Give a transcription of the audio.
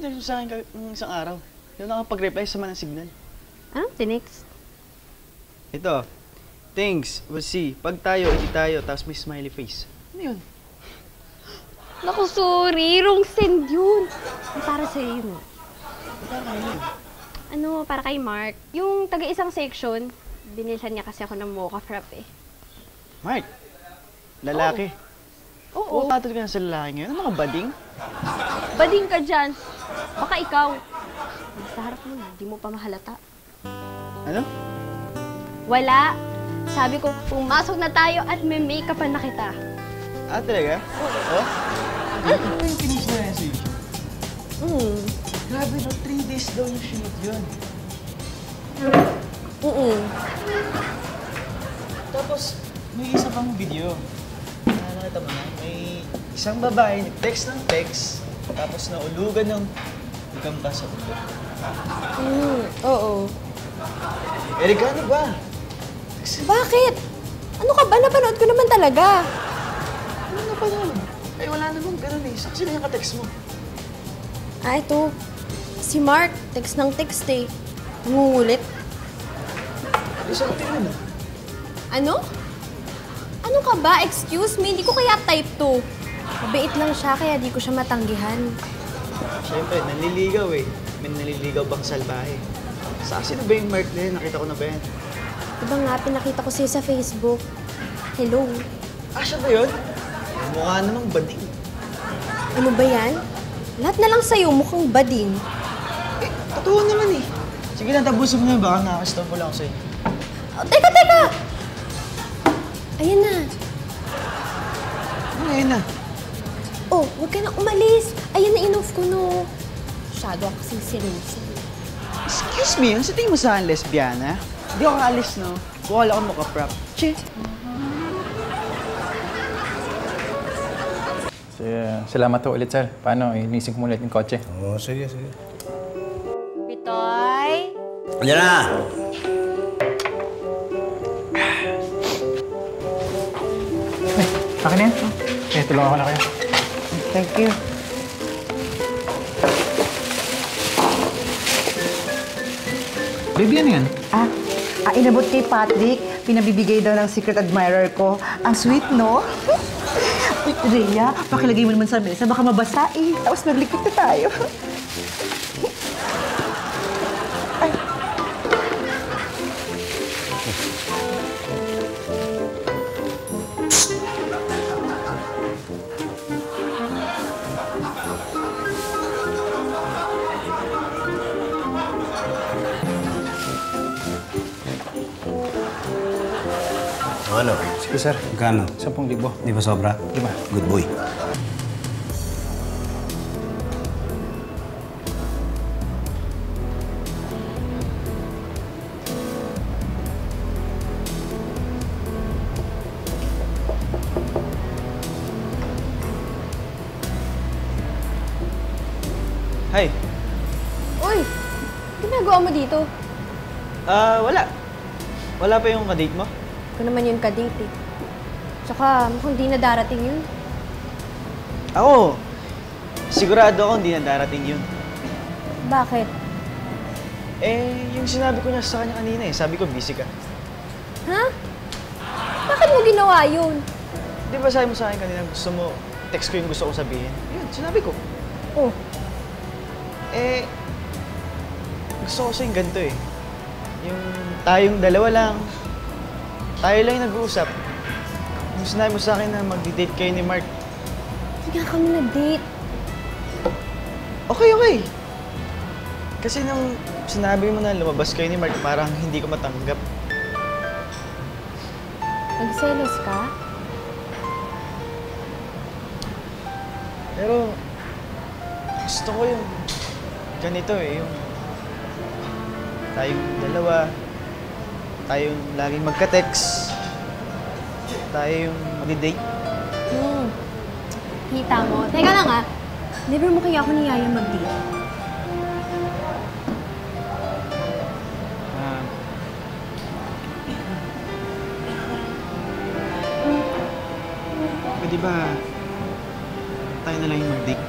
tinext mo sa akin ng isang araw? Hindi ako nakapag-reply sa manang signal. Anong tinext? Ito. Thanks, we'll see. Pag tayo, edi tayo, tapos may smiley face. Ano yun? Naku, sorry. Wrong send yun. Para sa'yo yun. Para kayo yun. Ano, para kay Mark. Yung taga-isang section, binilhan niya kasi ako ng mocha frap eh. Mark, lalaki. Oo. Patol ka na sa lalaki ngayon. Ano ka, bading? Bading ka dyan. Baka ikaw. Sa harap mo na, di mo pa mahalata. Ano? Wala. Sabi ko, pumasok na tayo at may make-upan na kita. Ah, talaga? Oo. Ano yung finish na yan sa'yo? Grabe no, 3 days daw yung shoot yun. Tapos, may isa pang video. Nakakita mo na, may isang babae nag-text ng text, tapos naulugan ng gamba sa ulo. Oo. Erika, ano ba? Bakit? Ano ka ba? Napanood ko naman talaga. Ano na pa yun? Eh, wala namang ganun eh. Saan sila yung ka-text mo? Ah, ito. Si Mark, text ng text eh. Nangungulit. Di sagutin mo na. Ano? Ano ka ba? Excuse me, hindi ko kaya type to. Mabait lang siya, kaya di ko siya matanggihan. Siyempre, nanliligaw eh. May nanliligaw bang salbahe? Sino ba yung Mark na yun? Nakita ko na ba yan? Diba nga, pinakita ko sa'yo sa Facebook. Hello. Ah, siya ba yun? Mukha namang bading. Ano ba yan? Lahat na lang sa'yo, mukhang bading. Eh, totoo naman eh. Sige na, tapusin mo na. Baka nakakastop mo lang ako sa'yo. Oh, teka! Ayan na. Ano yun na? Oh, huwag ka na umalis. Ayan na, in-off ko, no. Masyado ako kasing seryoso. Excuse me, ano sa tingin mo sa akin, lesbiana? Hindi ako kaalis, no? Bukala ko makaprap. Che! Salamat po ulit, sir. Paano? Inising ko muna ulit yung kotse. Oo, sige. Pitoy? Andiyan na! Akin na yan. Tulungan ko na kayo. Thank you. Baby, ano yan? Inabot kay Patrick, pinabibigay daw ng secret admirer ko. Ang sweet, no? Wait, Rhea, pakilagay mo naman sa mesa, baka mabasa eh. Tapos maglikit na tayo. Ay. Ano? Sige, sir. Magkano? 10,000. Di ba sobra? Di ba? Good boy. Hi. Uy! Ginagawa mo dito? Wala. Wala pa yung kadate mo? Ito naman yung kadate eh. Tsaka mukhang di na darating yun. Ako, sigurado ako hindi na darating yun. Bakit? Eh, yung sinabi ko niya sa kanya kanina eh. Sabi ko, busy ka. Ha? Bakit mo ginawa yun? Di ba sabi mo sa akin kanina, gusto mo, text ko yung gusto ko sabihin? Yun, sinabi ko. Oh, Eh, gusto ko sa'yo yung ganito eh. Yung tayong dalawa lang. Tayo lang yung nag-uusap. Yung sinabi mo sa akin na mag-date kayo ni Mark. hindi nga kami nag-date. Okay. Kasi nung sinabi mo na lumabas kayo ni Mark, parang hindi ko matanggap. Nagselos ka? Pero, gusto ko yung ganito eh, yung tayong dalawa, tayong laging magka-text, tayo yung mag-date. Kita mo. Teka lang ah. Never mo kaya ako niyaya mag-date. Pwede ba tayo na lang yung mag-date?